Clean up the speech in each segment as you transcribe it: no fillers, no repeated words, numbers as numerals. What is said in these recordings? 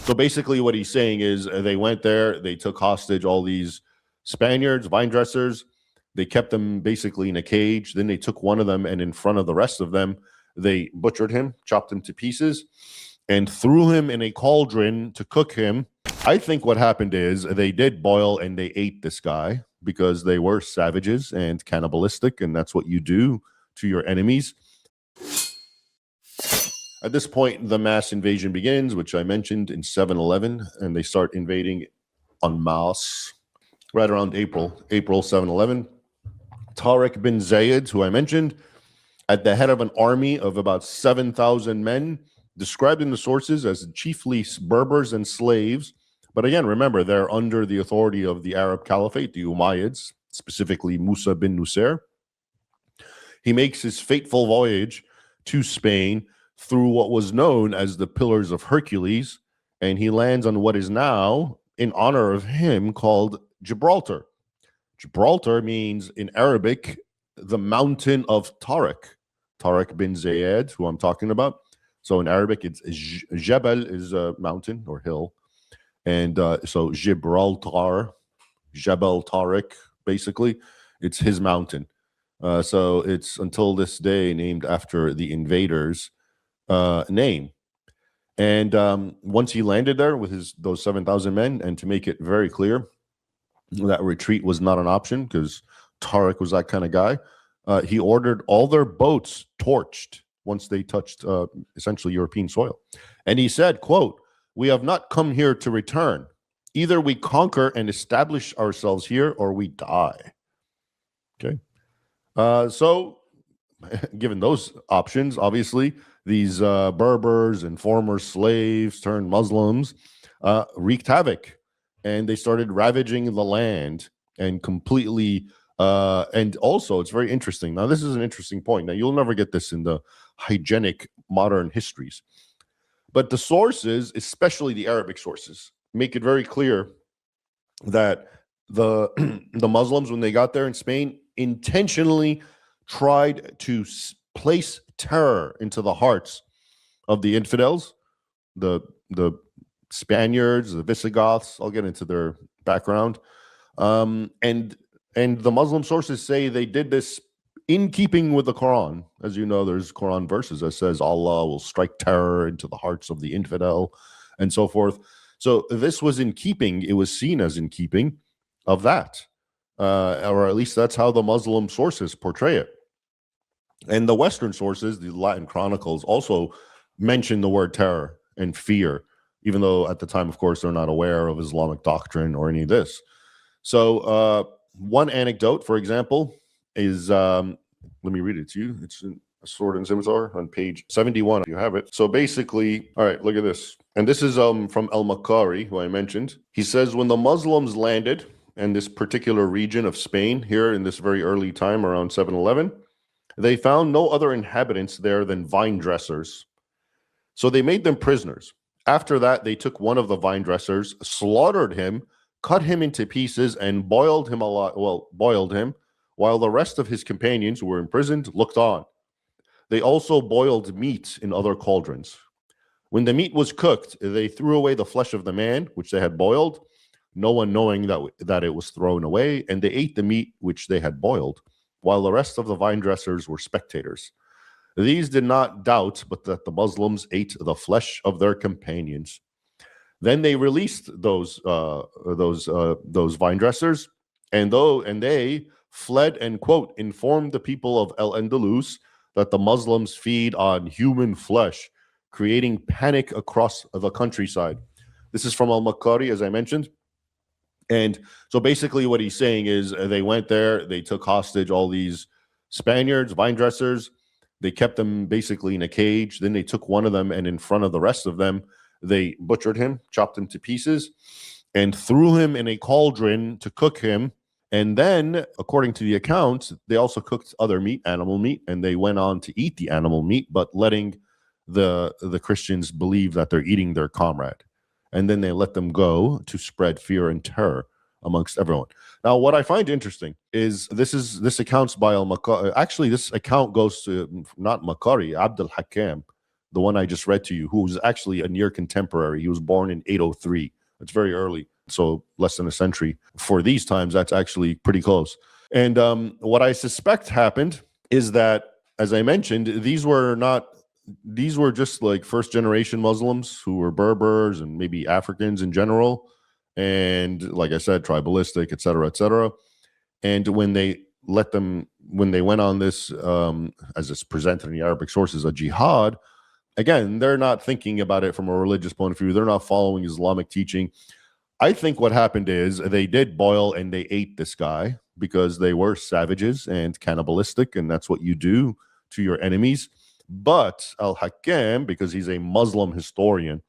So basically what he's saying is they went there, they took hostage all these Spaniards, vine dressers. They kept them basically in a cage. Then they took one of them, and in front of the rest of them, they butchered him, chopped him to pieces, and threw him in a cauldron to cook him. I think what happened is they did boil and they ate this guy because they were savages and cannibalistic, and that's what you do to your enemies. At this point, the mass invasion begins, which I mentioned in 711, and they start invading en masse right around April 711. Tariq bin Zayed, who I mentioned, at the head of an army of about 7,000 men, described in the sources as chiefly Berbers and slaves. But again, remember, they're under the authority of the Arab Caliphate, the Umayyads, specifically Musa bin Nusayr. He makes his fateful voyage to Spain through what was known as the Pillars of Hercules, and he lands on what is now, in honor of him, called Gibraltar. Gibraltar means, in Arabic, the mountain of Tariq bin Zayed, who I'm talking about. So in Arabic, it's Jabal is a mountain or hill. And so Gibraltar, Jabal Tariq, basically, it's his mountain. So it's until this day named after the invaders' name. And once he landed there with those 7,000 men, and to make it very clear that retreat was not an option because Tariq was that kind of guy, he ordered all their boats torched once they touched essentially European soil. And he said, quote, "We have not come here to return. Either we conquer and establish ourselves here or we die." Okay. So given those options, obviously, these Berbers and former slaves turned Muslims wreaked havoc, and they started ravaging the land and completely. And also, it's very interesting. Now, this is an interesting point. Now, you'll never get this in the hygienic modern histories, but the sources, especially the Arabic sources, make it very clear that the the Muslims, when they got there in Spain, intentionally tried to place terror into the hearts of the infidels, the Spaniards, the Visigoths. I'll get into their background, and the Muslim sources say they did this in keeping with the Quran. As you know, there's Quran verses that says Allah will strike terror into the hearts of the infidel, and so forth. So this was in keeping. It was seen as in keeping of that, or at least that's how the Muslim sources portray it. And the Western sources, the Latin chronicles, also mention the word terror and fear, even though at the time, of course, they're not aware of Islamic doctrine or any of this. So one anecdote, for example, is, let me read it to you. It's in A Sword and Scimitar on page 71, if you have it. So basically, all right, look at this. And this is from al-Makari, who I mentioned. He says, when the Muslims landed in this particular region of Spain, here in this very early time, around 711, they found no other inhabitants there than vine dressers. So they made them prisoners. After that, they took one of the vine dressers, slaughtered him, cut him into pieces, and boiled him while the rest of his companions who were imprisoned looked on. They also boiled meat in other cauldrons. When the meat was cooked, they threw away the flesh of the man, which they had boiled, no one knowing that it was thrown away, and they ate the meat which they had boiled, while the rest of the vine dressers were spectators. These did not doubt but that the Muslims ate the flesh of their companions. Then they released those vine dressers, and they fled and, quote, informed the people of Al-Andalus that the Muslims feed on human flesh, creating panic across the countryside. This is from al-Makari, as I mentioned. And so basically what he's saying is they went there, they took hostage all these Spaniards, vine dressers. They kept them basically in a cage. Then they took one of them, and in front of the rest of them, they butchered him, chopped him to pieces, and threw him in a cauldron to cook him. And then, according to the accounts, they also cooked other meat, animal meat, and they went on to eat the animal meat, but letting the Christians believe that they're eating their comrade. And then they let them go to spread fear and terror amongst everyone. Now, what I find interesting is this account's by al-Makari. Actually, this account goes to not Makari, Abd al-Hakam, the one I just read to you, who was actually a near contemporary. He was born in 803. That's very early, so less than a century. For these times, that's actually pretty close. And what I suspect happened is that, as I mentioned, these were just like first generation Muslims who were Berbers and maybe Africans in general. And like I said, tribalistic, et cetera, et cetera. And when they went on this, as it's presented in the Arabic sources, a jihad, again, they're not thinking about it from a religious point of view. They're not following Islamic teaching. I think what happened is they did boil and they ate this guy because they were savages and cannibalistic, and that's what you do to your enemies. But Al-Hakam, because he's a Muslim historian,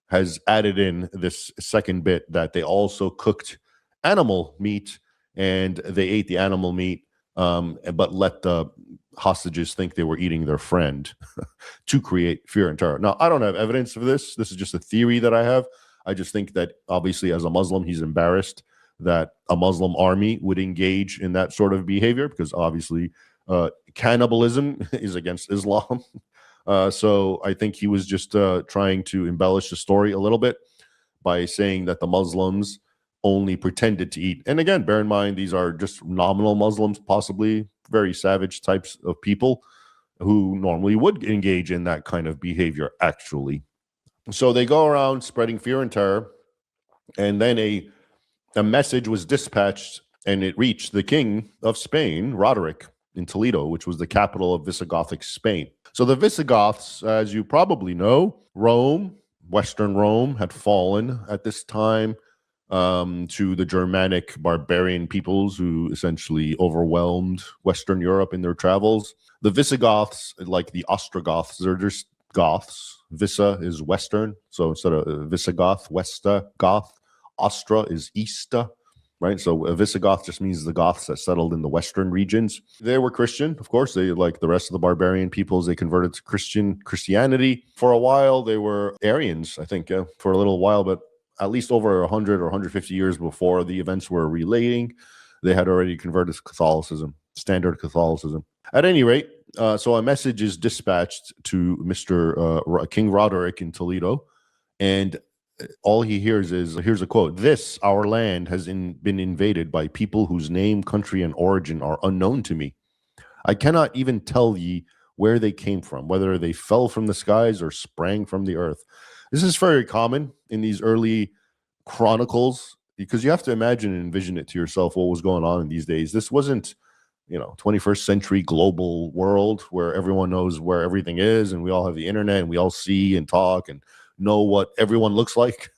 has added in this second bit that they also cooked animal meat and they ate the animal meat, but let the hostages think they were eating their friend to create fear and terror. Now, I don't have evidence for this. This is just a theory that I have. I just think that obviously as a Muslim, he's embarrassed that a Muslim army would engage in that sort of behavior because obviously cannibalism is against Islam. So I think he was just trying to embellish the story a little bit by saying that the Muslims only pretended to eat. And again, bear in mind, these are just nominal Muslims, possibly very savage types of people who normally would engage in that kind of behavior, actually. So they go around spreading fear and terror, and then a message was dispatched, and it reached the king of Spain, Roderick, in Toledo, which was the capital of Visigothic Spain. So the Visigoths, as you probably know, Western Rome, had fallen at this time to the Germanic barbarian peoples who essentially overwhelmed Western Europe in their travels. The Visigoths, like the Ostrogoths, they're just Goths. Visa is Western, so instead of Visigoth, Westa, Goth. Ostra is Easta, right? So a Visigoth just means the Goths that settled in the Western regions. They were Christian, of course. They, like the rest of the barbarian peoples, they converted to Christianity. For a while, they were Arians, I think, for a little while, but at least over 100 or 150 years before the events were relating, they had already converted to Catholicism, standard Catholicism. At any rate, so a message is dispatched to Mr. King Roderick in Toledo, and all he hears is, here's a quote: "This, our land, has been invaded by people whose name, country, and origin are unknown to me. I cannot even tell ye where they came from, whether they fell from the skies or sprang from the earth." This is very common in these early chronicles, because you have to imagine and envision it to yourself what was going on in these days. This wasn't, 21st century global world where everyone knows where everything is and we all have the internet and we all see and talk and know what everyone looks like.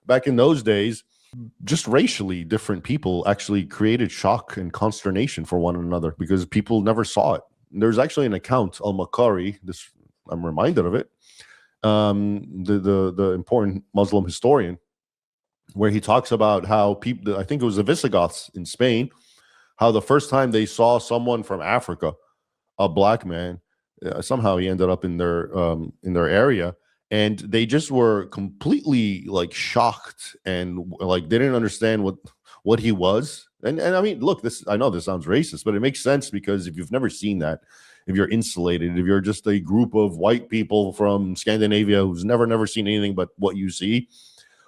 Back in those days, just racially different people actually created shock and consternation for one another because people never saw it. There's actually an account, Al-Makari, this, I'm reminded of it, the important Muslim historian, where he talks about how people, I think it was the Visigoths in Spain, how the first time they saw someone from Africa, a black man, somehow he ended up in their area, and they just were completely like shocked and like they didn't understand what he was. And I mean, look, I know this sounds racist, but it makes sense because if you've never seen that, if you're insulated, if you're just a group of white people from Scandinavia who's never seen anything but what you see,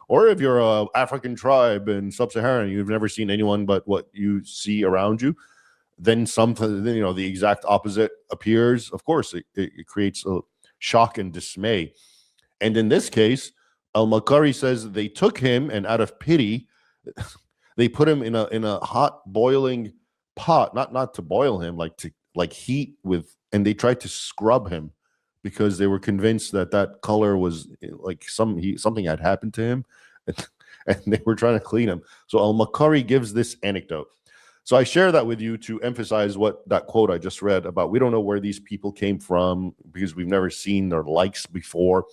or if you're a African tribe in sub-Saharan, you've never seen anyone but what you see around you, then something, the exact opposite appears. Of course, it creates a shock and dismay. And in this case, Al-Makari says they took him, and out of pity, they put him in a hot boiling pot, not to boil him, like heat with, and they tried to scrub him because they were convinced that color was like something had happened to him, and they were trying to clean him. So Al-Makari gives this anecdote. So I share that with you to emphasize what that quote I just read about. We don't know where these people came from because we've never seen their likes before.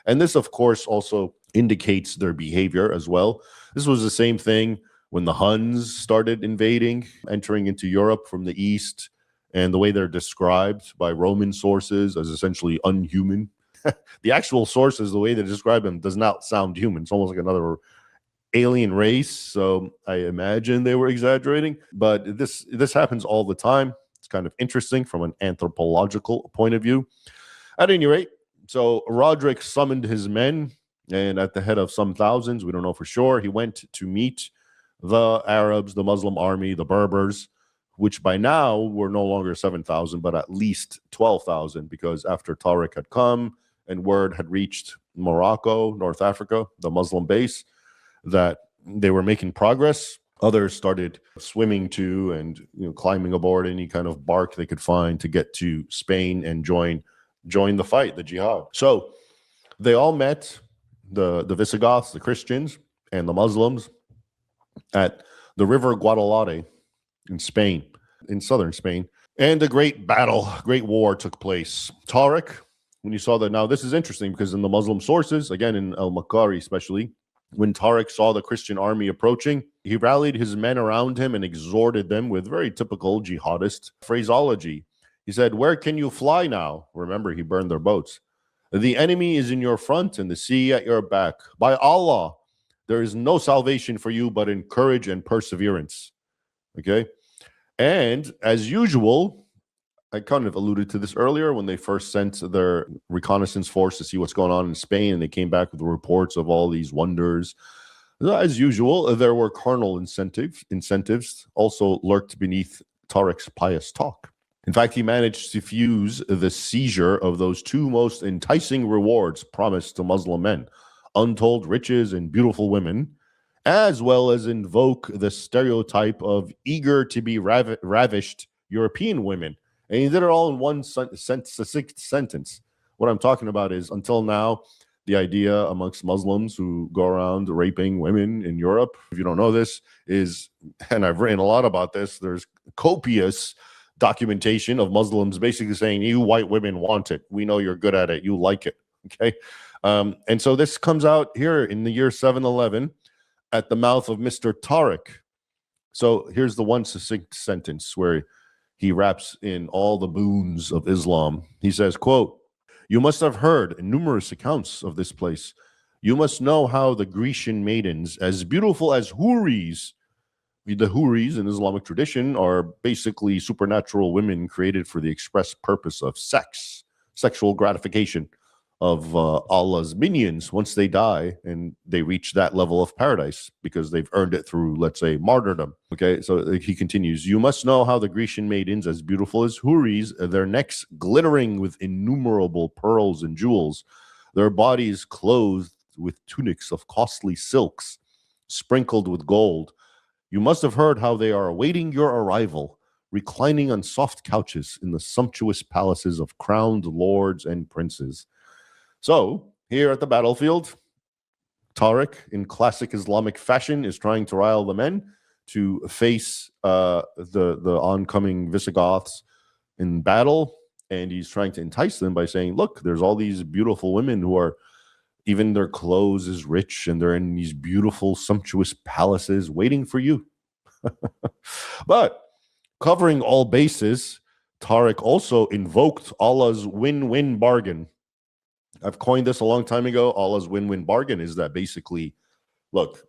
And this, of course, also indicates their behavior as well. This was the same thing when the Huns started invading, entering into Europe from the east, and the way they're described by Roman sources as essentially unhuman. The actual sources, the way they describe them, does not sound human. It's almost like another alien race. So I imagine they were exaggerating, but this happens all the time. It's kind of interesting from an anthropological point of view. At any rate, so Roderick summoned his men, and at the head of some thousands, we don't know for sure, he went to meet the Arabs, the Muslim army, the Berbers, which by now were no longer 7,000, but at least 12,000, because after Tariq had come and word had reached Morocco, North Africa, the Muslim base, that they were making progress, others started swimming to and climbing aboard any kind of bark they could find to get to Spain and join the fight, the jihad. So they all met, the Visigoths, the Christians, and the Muslims, at the river Guadalete in Spain, in southern Spain. And a great battle, great war took place. Tariq, when you saw that, now this is interesting because in the Muslim sources, again in al-Makari especially, when Tariq saw the Christian army approaching, he rallied his men around him and exhorted them with very typical jihadist phraseology. He said, "Where can you fly now?" Remember, he burned their boats. "The enemy is in your front and the sea at your back. By Allah, there is no salvation for you but in courage and perseverance." Okay? And as usual, I kind of alluded to this earlier when they first sent their reconnaissance force to see what's going on in Spain, and they came back with reports of all these wonders. As usual, there were carnal incentives also lurked beneath Tariq's pious talk. In fact, he managed to fuse the seizure of those two most enticing rewards promised to Muslim men, untold riches and beautiful women, as well as invoke the stereotype of eager to be ravished European women. And he did it all in one succinct sentence. What I'm talking about is, until now, the idea amongst Muslims who go around raping women in Europe, if you don't know this, is, and I've written a lot about this, there's copious documentation of Muslims basically saying, you white women want it. We know you're good at it. You like it. Okay. And so this comes out here in the year 711 at the mouth of Mr. Tariq. So here's the one succinct sentence where he wraps in all the boons of Islam. He says, quote, "You must have heard numerous accounts of this place. You must know how the Grecian maidens, as beautiful as houris," the houris in Islamic tradition are basically supernatural women created for the express purpose of sexual gratification of Allah's minions once they die and they reach that level of paradise because they've earned it through, let's say, martyrdom. Okay, so he continues, "You must know how the Grecian maidens, as beautiful as houris, their necks glittering with innumerable pearls and jewels, their bodies clothed with tunics of costly silks, sprinkled with gold. You must have heard how they are awaiting your arrival, reclining on soft couches in the sumptuous palaces of crowned lords and princes." So, here at the battlefield, Tariq, in classic Islamic fashion, is trying to rile the men to face the oncoming Visigoths in battle, and he's trying to entice them by saying, look, there's all these beautiful women who are, even their clothes is rich, and they're in these beautiful, sumptuous palaces waiting for you. But covering all bases, Tariq also invoked Allah's win-win bargain. I've coined this a long time ago. Allah's win-win bargain is that basically, look,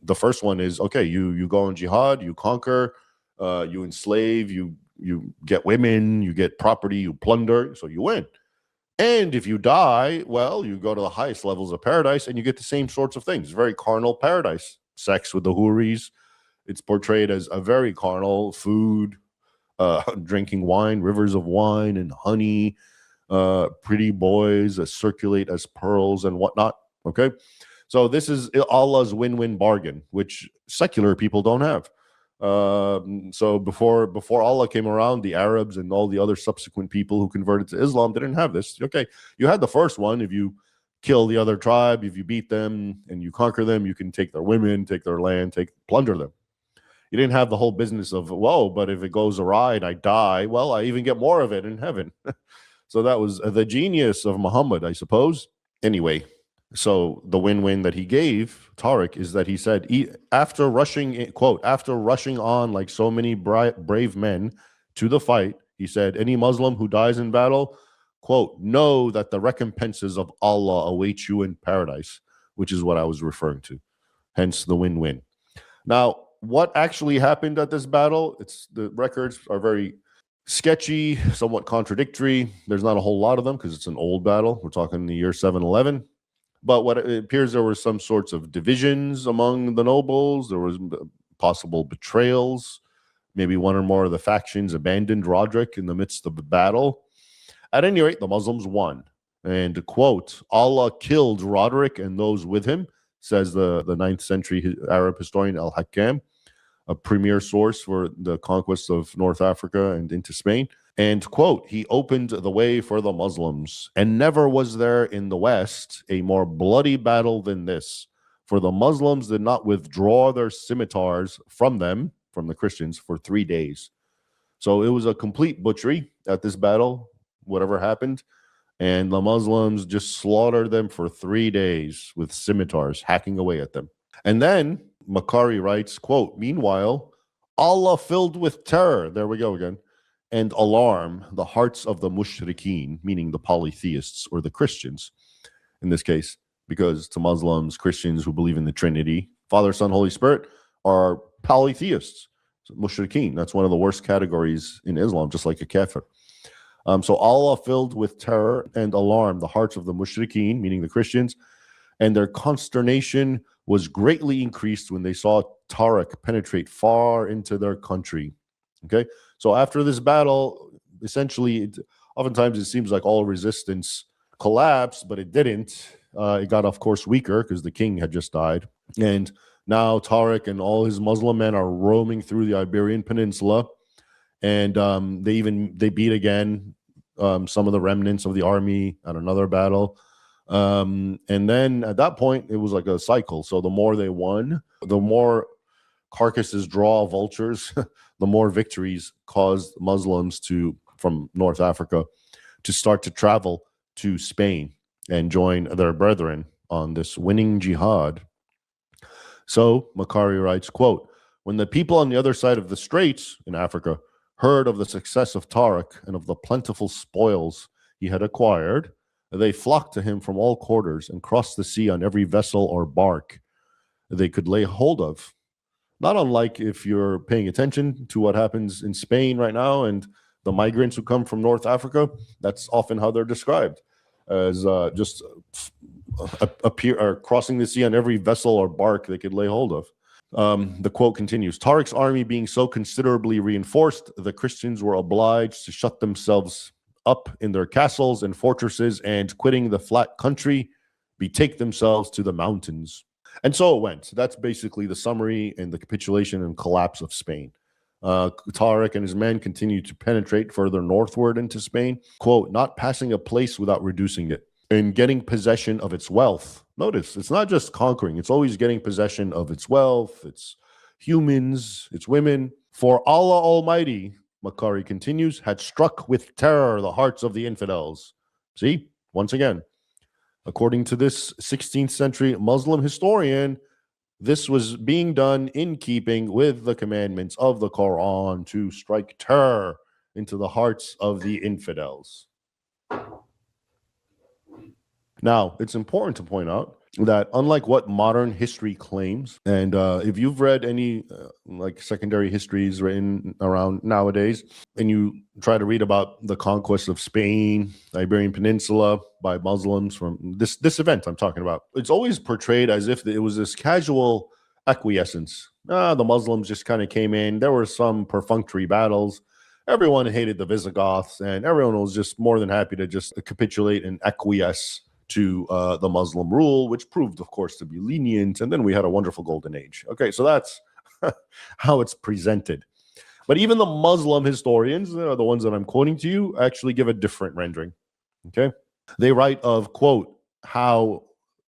the first one is, okay, you go on jihad, you conquer, you enslave, you get women, you get property, you plunder, so you win. And if you die, well, you go to the highest levels of paradise and you get the same sorts of things. Very carnal paradise. Sex with the houris. It's portrayed as a very carnal food, drinking wine, rivers of wine and honey, pretty boys circulate as pearls and whatnot. Okay. So this is Allah's win-win bargain, which secular people don't have. So before Allah came around, the Arabs and all the other subsequent people who converted to Islam didn't have this. Okay, you had the first one. If you kill the other tribe, if you beat them and you conquer them, you can take their women, take their land, plunder them. You didn't have the whole business of, whoa, but if it goes awry and I die, well, I even get more of it in heaven. So that was the genius of Muhammad, I suppose. Anyway, so the win-win that he gave Tariq is that he said, after rushing, quote, after rushing on like so many brave men to the fight, he said, any Muslim who dies in battle, quote, know that the recompenses of Allah await you in paradise, which is what I was referring to. Hence the win-win. Now, what actually happened at this battle? The records are very Sketchy, somewhat contradictory. There's not a whole lot of them because it's an old battle. We're talking the year 711. But what it appears, there were some sorts of divisions among the nobles. There was possible betrayals. Maybe one or more of the factions abandoned Roderick in the midst of the battle. At any rate, the Muslims won. And, quote, Allah killed Roderick and those with him, says the 9th century Arab historian Al-Hakam, a premier source for the conquest of North Africa and into Spain. And, quote, he opened the way for the Muslims, and never was there in the West a more bloody battle than this. For the Muslims did not withdraw their scimitars from them, from the Christians, for 3 days. So it was a complete butchery at this battle, whatever happened. And the Muslims just slaughtered them for 3 days with scimitars, hacking away at them. And then Makari writes, quote, meanwhile, Allah filled with terror, there we go again, and alarm the hearts of the mushrikeen, meaning the polytheists or the Christians in this case, because to Muslims, Christians who believe in the Trinity, Father, Son, Holy Spirit, are polytheists. So mushrikeen, that's one of the worst categories in Islam, just like a kafir. So Allah filled with terror and alarm the hearts of the mushrikeen, meaning the Christians, and their consternation was greatly increased when they saw Tariq penetrate far into their country. Okay, so after this battle, essentially, oftentimes it seems like all resistance collapsed, but it didn't. It got, of course, weaker because the king had just died. And now Tariq and all his Muslim men are roaming through the Iberian Peninsula. And they beat again some of the remnants of the army at another battle. And then at that point, it was like a cycle. So the more they won, the more carcasses draw vultures, the more victories caused Muslims from North Africa to start to travel to Spain and join their brethren on this winning jihad. So Makari writes, quote, when the people on the other side of the straits in Africa heard of the success of Tariq and of the plentiful spoils he had acquired, they flocked to him from all quarters and crossed the sea on every vessel or bark they could lay hold of. Not unlike if you're paying attention to what happens in Spain right now and the migrants who come from North Africa, that's often how they're described, as just crossing the sea on every vessel or bark they could lay hold of. The quote continues, Tariq's army being so considerably reinforced, the Christians were obliged to shut themselves up in their castles and fortresses and, quitting the flat country, betake themselves to the mountains. And so it went. That's basically the summary and the capitulation and collapse of Spain. Tariq and his men continued to penetrate further northward into Spain, quote, not passing a place without reducing it and getting possession of its wealth. Notice, it's not just conquering. It's always getting possession of its wealth, its humans, its women. For Allah Almighty, Makari continues, had struck with terror the hearts of the infidels. See, once again, according to this 16th century Muslim historian, this was being done in keeping with the commandments of the Quran to strike terror into the hearts of the infidels. Now, it's important to point out that unlike what modern history claims, and if you've read any like secondary histories written around nowadays, and you try to read about the conquest of Spain, the Iberian Peninsula by Muslims from this event I'm talking about, it's always portrayed as if it was this casual acquiescence. The Muslims just kind of came in. There were some perfunctory battles. Everyone hated the Visigoths, and everyone was just more than happy to just capitulate and acquiesce to the Muslim rule, which proved, of course, to be lenient. And then we had a wonderful golden age. Okay, so that's how it's presented. But even the Muslim historians, the ones that I'm quoting to you, actually give a different rendering. Okay, they write of, quote, how,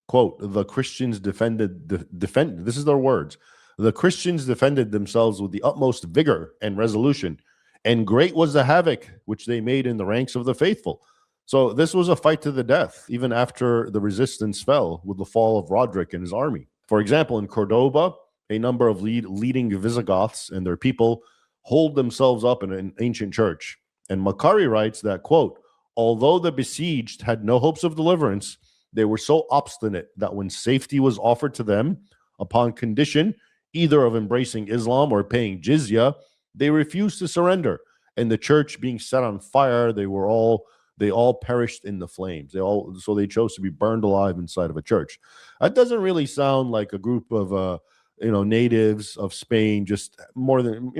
quote, the Christians defended. This is their words. The Christians defended themselves with the utmost vigor and resolution, and great was the havoc which they made in the ranks of the faithful. So this was a fight to the death, even after the resistance fell with the fall of Roderick and his army. For example, in Cordoba, a number of leading Visigoths and their people hold themselves up in an ancient church. And Makari writes that, quote, although the besieged had no hopes of deliverance, they were so obstinate that when safety was offered to them, upon condition either of embracing Islam or paying jizya, they refused to surrender. and the church being set on fire, they all perished in the flames. So they chose to be burned alive inside of a church. That doesn't really sound like a group of natives of Spain, just more than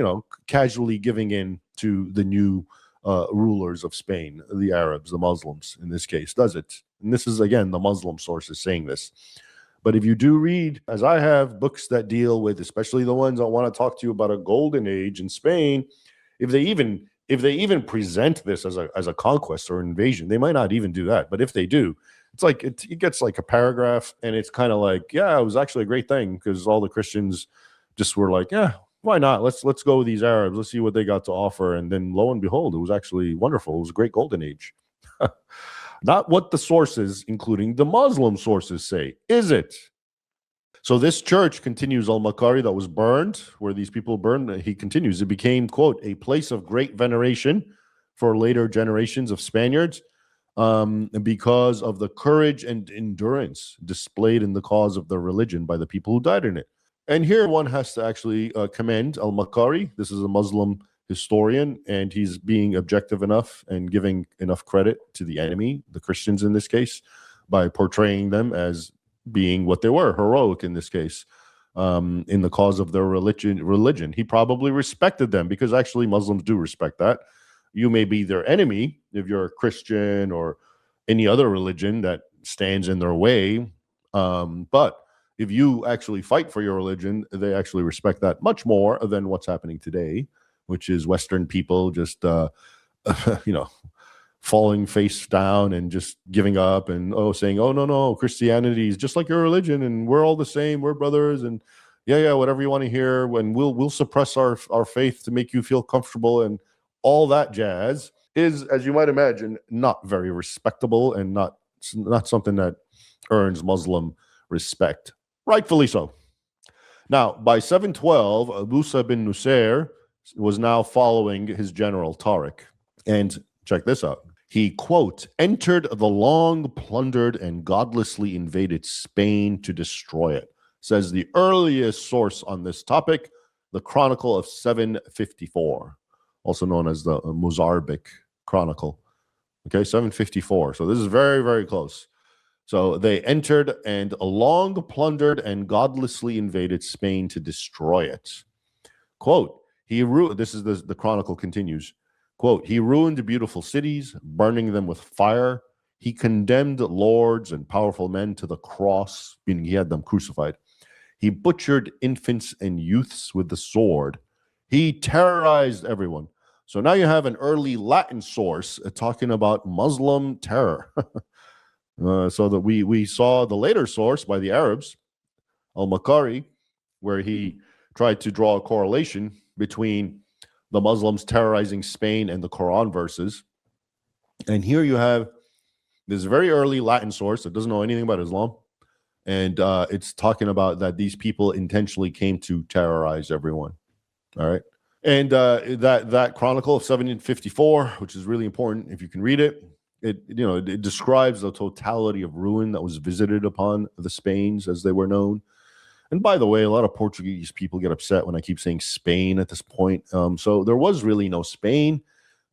casually giving in to the new rulers of Spain, the Arabs, the Muslims in this case, does it? And this is, again, the Muslim sources saying this. But if you do read, as I have, books that deal with, especially the ones I want to talk to you about a golden age in Spain, if they even present this as a conquest or invasion, they might not even do that. But if they do, it's like it gets like a paragraph, and it's kind of like, yeah, it was actually a great thing because all the Christians just were like, yeah, why not? Let's go with these Arabs. Let's see what they got to offer. And then lo and behold, it was actually wonderful. It was a great golden age. Not what the sources, including the Muslim sources, say, is it? So this church continues, Al-Makari, that was burned, where these people burned, he continues, it became, quote, a place of great veneration for later generations of Spaniards because of the courage and endurance displayed in the cause of the religion by the people who died in it. And here one has to actually commend Al-Makari. This is a Muslim historian, and he's being objective enough and giving enough credit to the enemy, the Christians in this case, by portraying them as being what they were, heroic in this case, in the cause of their religion. He probably respected them, because actually Muslims do respect that. You may be their enemy if you're a Christian or any other religion that stands in their way, but if you actually fight for your religion, they actually respect that much more than what's happening today, which is Western people just, falling face down and just giving up and saying, oh, no, Christianity is just like your religion and we're all the same, we're brothers, and yeah, whatever you want to hear, when we'll suppress our faith to make you feel comfortable, and all that jazz is, as you might imagine, not very respectable and not something that earns Muslim respect. Rightfully so. Now, by 712, Musa bin Nusair was now following his general Tariq. And check this out. He, quote, entered the long plundered and godlessly invaded Spain to destroy it, says the earliest source on this topic, the Chronicle of 754, also known as the Mozarabic Chronicle. Okay, 754. So this is very, very close. So they entered and long plundered and godlessly invaded Spain to destroy it. Quote, this is the Chronicle continues. Quote, he ruined beautiful cities, burning them with fire. He condemned lords and powerful men to the cross, meaning he had them crucified. He butchered infants and youths with the sword. He terrorized everyone. So now you have an early Latin source talking about Muslim terror. So that we saw the later source by the Arabs, Al-Makari, where he tried to draw a correlation between the Muslims terrorizing Spain and the Quran verses. And here you have this very early Latin source that doesn't know anything about Islam. And it's talking about that these people intentionally came to terrorize everyone. All right. And that Chronicle of 754, which is really important if you can read it, it describes the totality of ruin that was visited upon the Spains as they were known. And by the way, a lot of Portuguese people get upset when I keep saying Spain at this point. So there was really no Spain.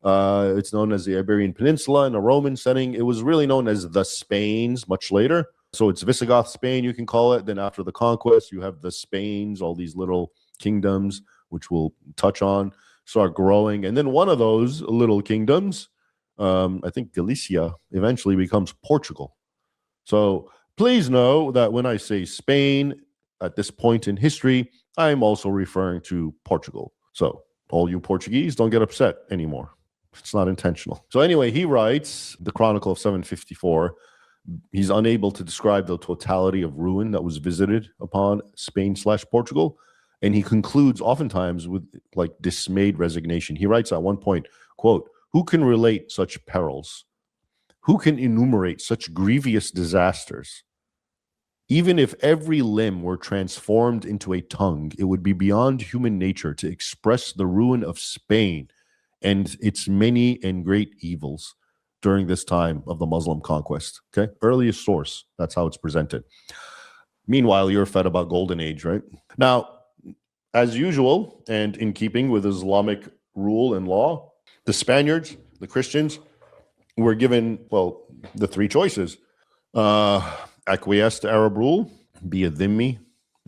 It's known as the Iberian Peninsula in a Roman setting. It was really known as the Spains much later. So it's Visigoth Spain, you can call it. Then after the conquest, you have the Spains, all these little kingdoms, which we'll touch on, start growing. And then one of those little kingdoms, I think Galicia, eventually becomes Portugal. So please know that when I say Spain at this point in history, I'm also referring to Portugal. So all you Portuguese, don't get upset anymore. It's not intentional. So anyway, he writes, the Chronicle of 754, he's unable to describe the totality of ruin that was visited upon Spain/Portugal. And he concludes oftentimes with like dismayed resignation. He writes at one point, quote, who can relate such perils? Who can enumerate such grievous disasters? Even if every limb were transformed into a tongue, it would be beyond human nature to express the ruin of Spain and its many and great evils during this time of the Muslim conquest. Okay, earliest source. That's how it's presented. Meanwhile, you're fed about Golden Age, right? Now, as usual, and in keeping with Islamic rule and law, The Spaniards, the Christians, were given, well, the three choices. Acquiesce to Arab rule, be a dhimmi,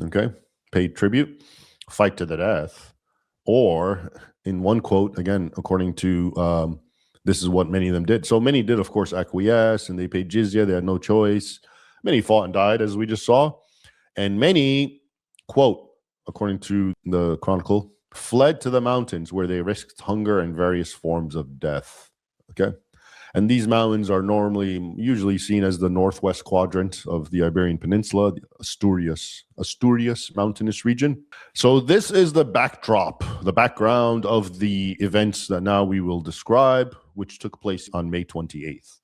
okay, pay tribute, fight to the death, or in one quote, again, according to this is what many of them did. So many did, of course, acquiesce, and they paid jizya. They had no choice. Many fought and died, as we just saw. And many, quote, according to the chronicle, fled to the mountains where they risked hunger and various forms of death. Okay. And these mountains are usually seen as the northwest quadrant of the Iberian Peninsula, the Asturias mountainous region. So this is the backdrop, the background of the events that now we will describe, which took place on May 28th.